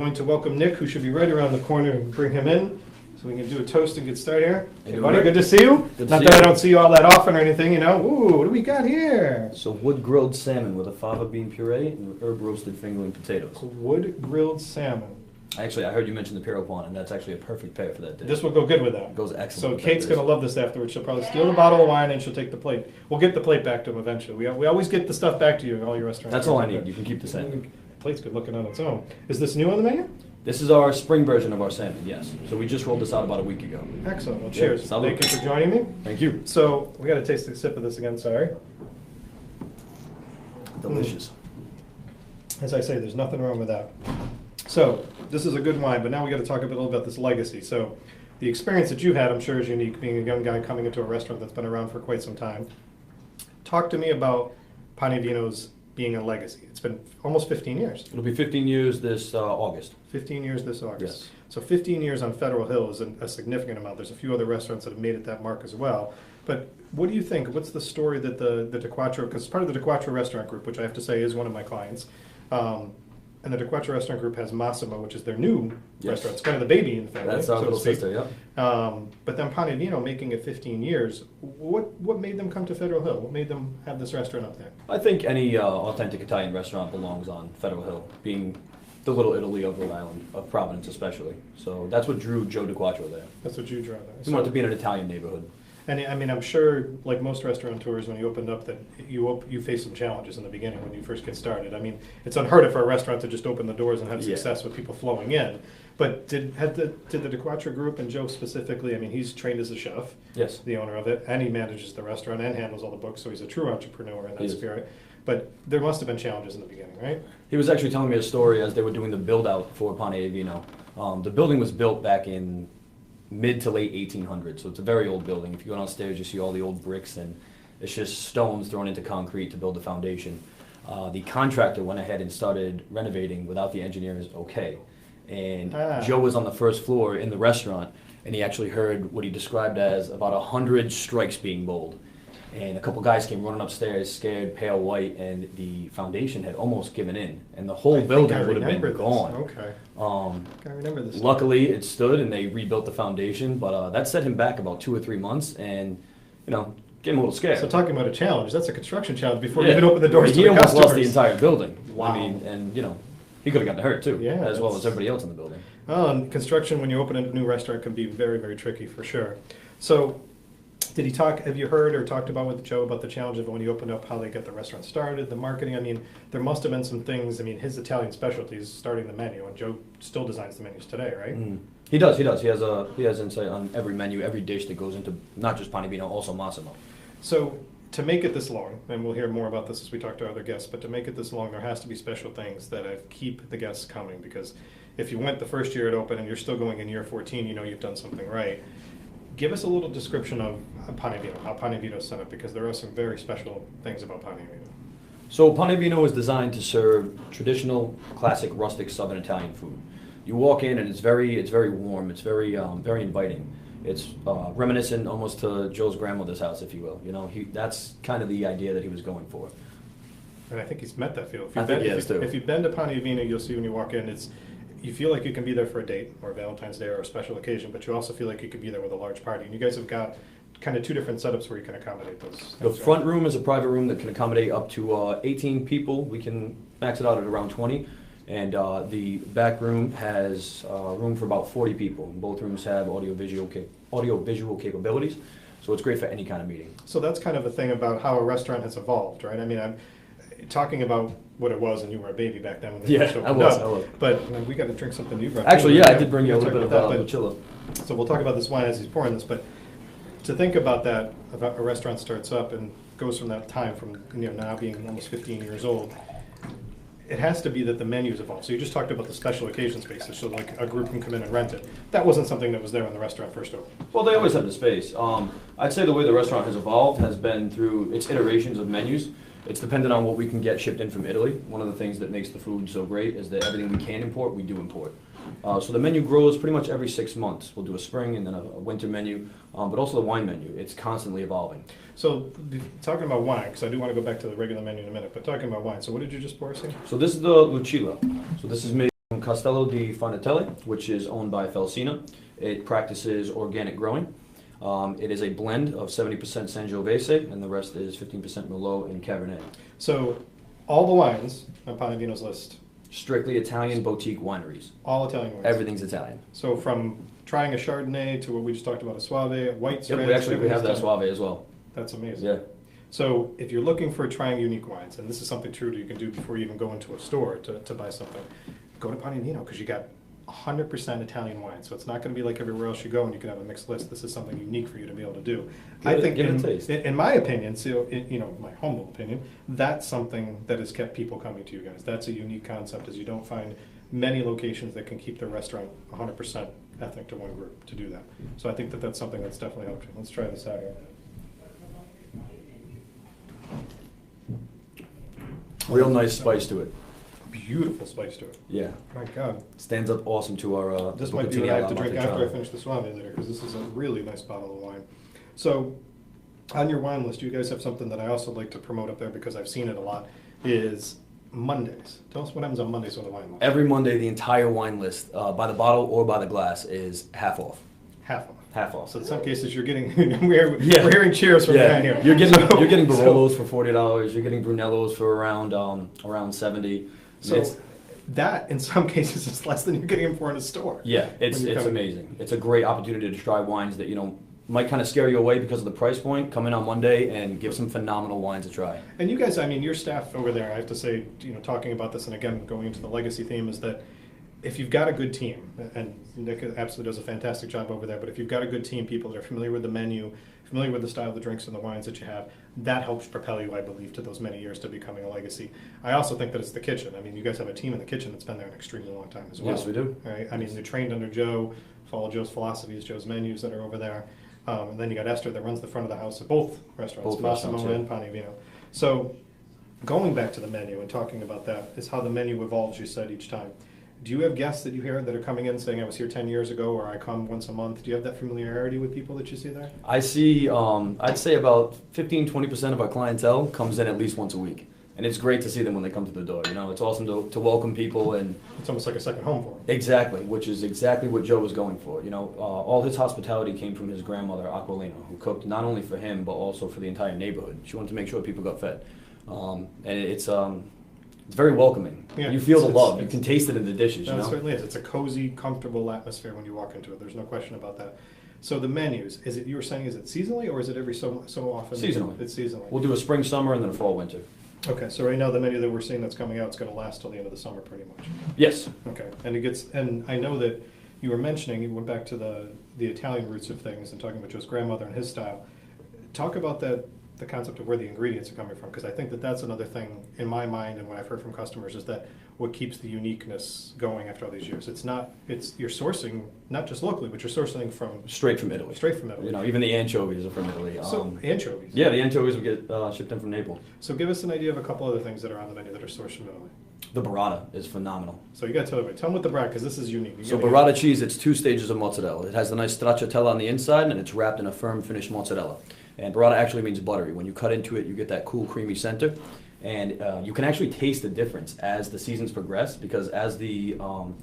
Going to welcome Nick, who should be right around the corner, and bring him in so we can do a toast and get started here. Hey, buddy, good to see you. Not that I don't see you all that often or anything, you know. Ooh, what do we got here? So wood grilled salmon with a fava bean puree and herb roasted fingerling potatoes. So wood grilled salmon. Actually, I heard you mention the Pane, and that's actually a perfect pair for that dish. This will go good with that. It goes excellent. So Kate's going to love this afterwards. She'll probably steal the bottle of wine and she'll take the plate. We'll get the plate back to him eventually. We always get the stuff back to you in all your restaurants. That's all I need. You can keep the salmon. Plate's good looking on its own. Is this new on the menu? This is our spring version of our salmon, yes. So we just rolled this out about a week ago. Excellent. Well, cheers. Yeah, thank you for joining me. Thank you. So we got to taste a sip of this again. Sorry. Delicious. As I say, there's nothing wrong with that. So this is a good wine, but now we got to talk a little about this legacy. So the experience that you had, I'm sure, is unique, being a young guy coming into a restaurant that's been around for quite some time. Talk to me about Pane E Vino's being a legacy. It's been almost 15 years. It'll be 15 years this August. 15 years this August. Yes. So 15 years on Federal Hill is a significant amount. There's a few other restaurants that have made it that mark as well. But what do you think? What's the story that the De Quattro, because part of the De Quattro restaurant group, which I have to say is one of my clients, and the De Quattro restaurant group has Massimo, which is their new restaurant. It's kind of the baby in the family. That's our little sister, yeah. But then Pane E Vino making it 15 years, what made them come to Federal Hill? What made them have this restaurant up there? I think any authentic Italian restaurant belongs on Federal Hill, being the little Italy of Rhode Island, of Providence especially. So that's what drew Joe De Quattro there. That's what you drew there. He wanted to be in an Italian neighborhood. And I mean, I'm sure, like most restaurateurs, when you opened up, that you face some challenges in the beginning when you first get started. I mean, it's unheard of for a restaurant to just open the doors and have success with people flowing in. But did the De Quattro group, and Joe specifically, I mean, he's trained as a chef, yes, the owner of it, and he manages the restaurant and handles all the books, so he's a true entrepreneur in that spirit. But there must have been challenges in the beginning, right? He was actually telling me a story as they were doing the build out for Pane E Vino. The building was built back in mid to late 1800s, so it's a very old building. If you go downstairs, you see all the old bricks, and it's just stones thrown into concrete to build the foundation. The contractor went ahead and started renovating without the engineer's okay. And Joe was on the first floor in the restaurant, and he actually heard what he described as about 100 strikes being bowled. And a couple guys came running upstairs, scared, pale white, and the foundation had almost given in, and the whole building would have been gone. Okay. I remember this. Luckily, it stood, and they rebuilt the foundation, but that set him back about 2 or 3 months, and get him a little scared. So talking about a challenge, that's a construction challenge before you even open the doors to the customers. He almost lost the entire building. Wow. I mean, and he could have gotten hurt too, as well as everybody else in the building. Oh, and construction when you open a new restaurant can be very, very tricky for sure. So, have you heard or talked about with Joe about the challenge of when you opened up, how they get the restaurant started, the marketing? I mean, there must have been some things. I mean, his Italian specialty is starting the menu, and Joe still designs the menus today, right? He does. He has insight on every menu, every dish that goes into not just Pane E Vino, also Massimo. So to make it this long, and we'll hear more about this as we talk to our other guests, but to make it this long, there has to be special things that keep the guests coming, because if you went the first year it opened and you're still going in year 14, you've done something right. Give us a little description of Pane E Vino, how Pane E Vino is set up, because there are some very special things about Pane E Vino. So Pane E Vino is designed to serve traditional, classic, rustic Southern Italian food. You walk in and it's very warm. It's very inviting. It's reminiscent almost to Joe's grandmother's house, if you will. That's kind of the idea that he was going for. And I think he's met that feel. If you've been to Pane E Vino, you'll see when you walk in, you feel like you can be there for a date or a Valentine's Day or a special occasion, but you also feel like you could be there with a large party. And you guys have got kind of two different setups where you can accommodate those. The front room is a private room that can accommodate up to 18 people. We can max it out at around 20. And the back room has room for about 40 people. Both rooms have audio-visual capabilities, so it's great for any kind of meeting. So that's kind of a thing about how a restaurant has evolved, right? I mean, I'm talking about what it was, and you were a baby back then when they first opened up. I was. But we got to drink something new. Actually, I did bring you a little bit of Lucilla. So we'll talk about this wine as he's pouring this, but to think about that, about a restaurant starts up and goes from that time, from now being almost 15 years old, it has to be that the menus evolve. So you just talked about the special occasion spaces, so like a group can come in and rent it. That wasn't something that was there when the restaurant first opened. Well, they always had the space. I'd say the way the restaurant has evolved has been through its iterations of menus. It's dependent on what we can get shipped in from Italy. One of the things that makes the food so great is that everything we can import, we do import. So the menu grows pretty much every 6 months. We'll do a spring and then a winter menu, but also the wine menu. It's constantly evolving. So talking about wine, because I do want to go back to the regular menu in a minute, but talking about wine, so what did you just pour us here? So this is the Lucilla. So this is made from Castello di Fonatelli, which is owned by Felsina. It practices organic growing. It is a blend of 70% Sangiovese, and the rest is 15% Merlot and Cabernet. So all the wines on Pane E Vino's list, Strictly Italian boutique wineries. all Italian wines. Everything's Italian. So from trying a Chardonnay to what we just talked about, a Soave, white Yep, reds, we have that everything's Suave as well. That's amazing. Yeah. So if you're looking for trying unique wines, and this is something true that you can do before you even go into a store to buy something, go to Pane E Vino because you got 100% Italian wine. So it's not going to be like everywhere else you go and you can have a mixed list. This is something unique for you to be able to do. I think, give it a taste. in my opinion, so my humble opinion, that's something that has kept people coming to you guys. That's a unique concept, is you don't find many locations that can keep their restaurant 100% ethnic to one group to do that. So I think that that's something that's definitely helped you. Let's try this out here. Real nice spice to it. Beautiful spice to it. Yeah. My God. Stands up awesome to our This might be Bucatini what I have alla to drink after I Montecchino. finish the Suave later, because this is a really nice bottle of wine. So, on your wine list, you guys have something that I also like to promote up there because I've seen it a lot, is Mondays. Tell us what happens on Mondays with the wine list. Every Monday, the entire wine list, by the bottle or by the glass, is half off. Half off. Half off. So in some cases you're getting, we're Yeah. hearing cheers from behind here. You're getting So- you're getting so- Barolos for $40. You're getting Brunellos for around 70. So It's- that, in some cases, is less than you're getting them for in a store. yeah, it's when you're coming. amazing. It's a great opportunity to try wines that might kind of scare you away because of the price point. Come in on Monday and give some phenomenal wines a try. And you guys, I mean, your staff over there, I have to say, talking about this, and again, going into the legacy theme, is that if you've got a good team, and Nick absolutely does a fantastic job over there, but if you've got a good team, people that are familiar with the menu, familiar with the style of the drinks and the wines that you have, that helps propel you, I believe, to those many years to becoming a legacy. I also think that it's the kitchen. I mean, you guys have a team in the kitchen that's been there an extremely long time as well. Yes, we do. Right? I mean, they're trained under Joe, follow Joe's philosophies, Joe's menus that are over there. And then you got Esther that runs the front of the house at both restaurants, Both Massimo restaurants, yeah. and Pane E Vino. So going back to the menu and talking about that is how the menu evolves, you said, each time. Do you have guests that you hear that are coming in saying, I was here 10 years ago, or I come once a month? Do you have that familiarity with people that you see there? I see, I'd say about 15-20% of our clientele comes in at least once a week. And it's great to see them when they come to the door. It's awesome to welcome people, and It's almost like a second home for them. exactly, which is exactly what Joe was going for. All his hospitality came from his grandmother, Aquilina, who cooked not only for him, but also for the entire neighborhood. She wanted to make sure people got fed. And it's very welcoming. Yeah, You feel the it's- love. You it's- can taste it in the dishes, No, it certainly is. It's a cozy, comfortable atmosphere when you walk into it. There's no question about that. So the menus, you were saying, is it seasonally, or is it every so often? Seasonally. It's seasonally. We'll do a spring, summer, and then a fall, winter. Okay, so right now the menu that we're seeing that's coming out is going to last till the end of the summer, pretty much. Yes. Okay, and I know that you were mentioning, you went back to the Italian roots of things and talking about Joe's grandmother and his style. Talk about the concept of where the ingredients are coming from, because I think that that's another thing in my mind, and what I've heard from customers is that what keeps the uniqueness going after all these years. You're sourcing not just locally, but you're sourcing from Straight from Italy. straight from Italy. Even the anchovies are from Italy. So anchovies. Yeah, the anchovies will get shipped in from Naples. So give us an idea of a couple other things that are on the menu that are sourced from Italy. The burrata is phenomenal. So you got to tell me what the brand, because this is unique. You So gotta- burrata cheese, it's 2 stages of mozzarella. It has the nice stracciatella on the inside, and it's wrapped in a firm finished mozzarella. And burrata actually means buttery. When you cut into it, you get that cool, creamy center. And you can actually taste the difference as the seasons progress, because as the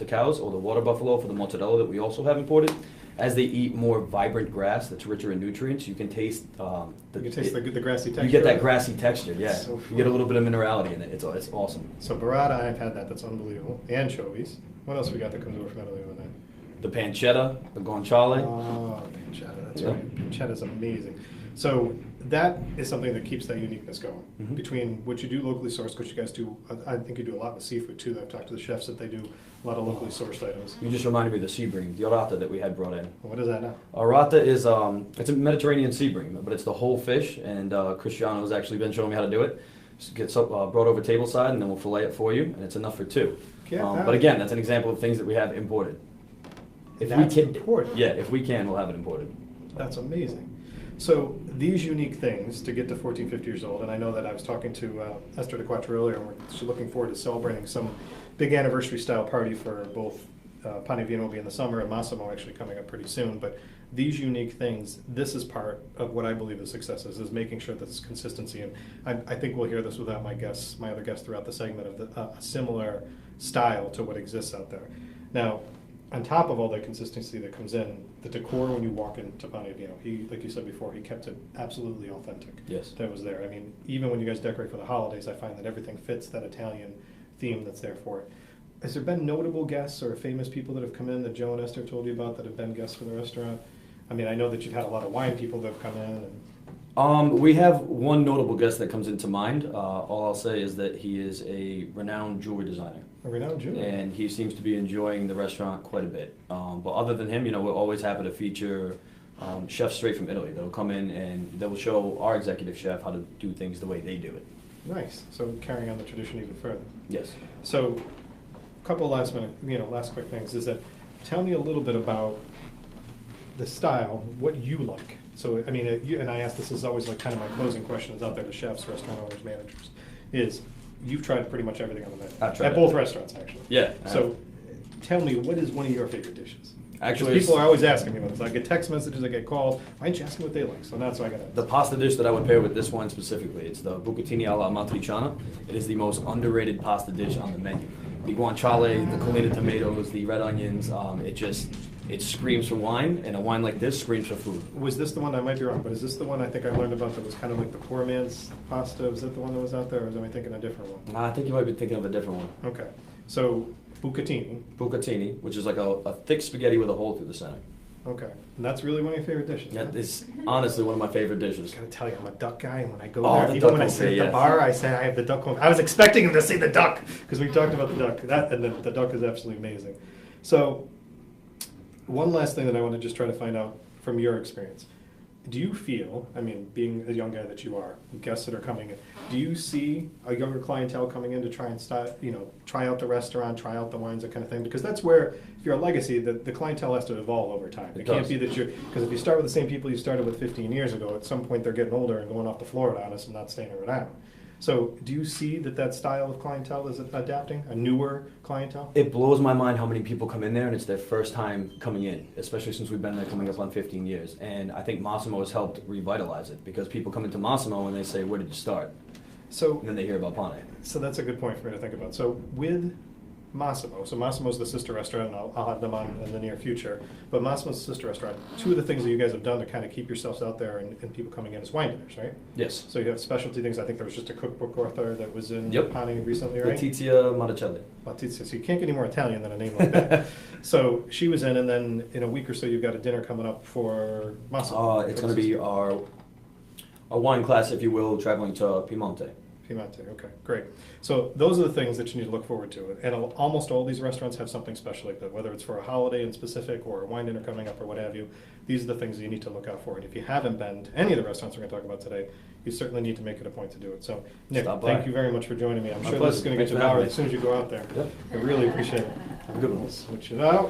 cows, or the water buffalo for the mozzarella that we also have imported, as they eat more vibrant grass that's richer in nutrients, you can taste You can taste the grassy texture. You get that grassy texture, yeah. So You get a little bit of minerality in it. It's awesome. So burrata, I've had that. That's unbelievable. Anchovies. What else we got that comes over from Italy with that? The pancetta, the guanciale. Oh, pancetta. That's Yeah. right. Pancetta's amazing. So that is something that keeps that uniqueness going. Mhm. Between what you do locally sourced, which you guys do, I think you do a lot with seafood too. I've talked to the chefs that they do a lot of locally sourced items. You just reminded me of the sea bream, the orata that we had brought in. What is that now? Orata is it's a Mediterranean sea bream, but it's the whole fish, and Cristiano has actually been showing me how to do it. Just gets brought over tableside, and then we'll fillet it for you, and it's enough for 2. Yeah, But again, that's an example of things that we have imported. That's important. Yeah, if we can, we'll have it imported. That's amazing. So these unique things to get to 14, 50 years old, and I know that I was talking to Esther DeQuattro earlier, and we're looking forward to celebrating some big anniversary style party for both Pane E Vino will be in the summer, and Massimo actually coming up pretty soon. But these unique things, this is part of what I believe the success is making sure that there's consistency. And I think we'll hear this without my other guests throughout the segment, of a similar style to what exists out there. Now, on top of all that consistency that comes in, the decor when you walk into Pane E Vino, he, like you said before, he kept it absolutely authentic. Yes. That was there. I mean, even when you guys decorate for the holidays, I find that everything fits that Italian theme that's there for it. Has there been notable guests or famous people that have come in that Joe and Esther told you about that have been guests for the restaurant? I mean, I know that you've had a lot of wine people that have come in. We have one notable guest that comes into mind. All I'll say is that he is a renowned jewelry designer. A renowned Jew. And he seems to be enjoying the restaurant quite a bit. But other than him, we're always happy to feature chefs straight from Italy that'll come in and they will show our executive chef how to do things the way they do it. Nice. So carrying on the tradition even further. Yes. So, a couple last minute, last quick things is that tell me a little bit about the style, what you like. So, I mean, and I ask this is always like kind of my closing questions out there to chefs, restaurant owners, managers, is you've tried pretty much everything on the menu. I've tried at both restaurants, actually. Yeah. So, tell me, what is one of your favorite dishes? Actually, people are always asking me about this. I get text messages, I get calls. Why aren't you asking what they like? So that's why I got the pasta dish that I would pair with this one specifically. It's the bucatini alla amatriciana. It is the most underrated pasta dish on the menu. The guanciale, the collina tomatoes, the red onions. It screams for wine, and a wine like this screams for food. Was this the one, I might be wrong, but is this the one I think I learned about that was kind of like the poor man's pasta? Was that the one that was out there, or am I thinking a different one? I think you might be thinking of a different one. Okay. So, bucatini. Bucatini, which is like a thick spaghetti with a hole through the center. Okay. And that's really one of your favorite dishes? That is honestly one of my favorite dishes. I gotta tell you, I'm a duck guy, and when I go Oh, there, the even duck when I confit, sit at the yes. bar, I say I have the duck confit. I was expecting him to say the duck, because we talked about the duck. And the duck is absolutely amazing. So, one last thing that I want to just try to find out from your experience. Do you feel, I mean, being a young guy that you are, guests that are coming in, do you see a younger clientele coming in to try and try out the restaurant, try out the wines, that kind of thing? Because that's where, if you're a legacy, the clientele has to evolve over time. It can't be that because if you start with the same people you started with 15 years ago, at some point they're getting older and going off to Florida on us and not staying in Rhode Island. So do you see that style of clientele is adapting, a newer clientele? It blows my mind how many people come in there and it's their first time coming in, especially since we've been there coming up on 15 years. And I think Massimo has helped revitalize it because people come into Massimo and they say, where did you start? So, And then they hear about Pane. So that's a good point for me to think about. So with Massimo, so Massimo's the sister restaurant, and I'll have them on in the near future, but Massimo's the sister restaurant. Two of the things that you guys have done to kind of keep yourselves out there and people coming in is wine dinners, right? Yes. So you have specialty things. I think there was just a cookbook author that was in Yep. Pane recently, right? Letizia Monticelli. Letizia. So you can't get any more Italian than a name like that. So she was in, and then in a week or so you've got a dinner coming up for Massimo. It's going to be our wine class, if you will, traveling to Piemonte. Piemonte, okay, great. So those are the things that you need to look forward to. And almost all these restaurants have something special like that, whether it's for a holiday in specific or a wine dinner coming up or what have you. These are the things that you need to look out for. And if you haven't been to any of the restaurants we're going to talk about today, you certainly need to make it a point to do it. So, Nick, thank you very much for joining me. I'm My sure pleasure. this is going to get Thanks you for having powered me. as soon as you go out there. Yep. I really appreciate it. Have a good one. Switch it out.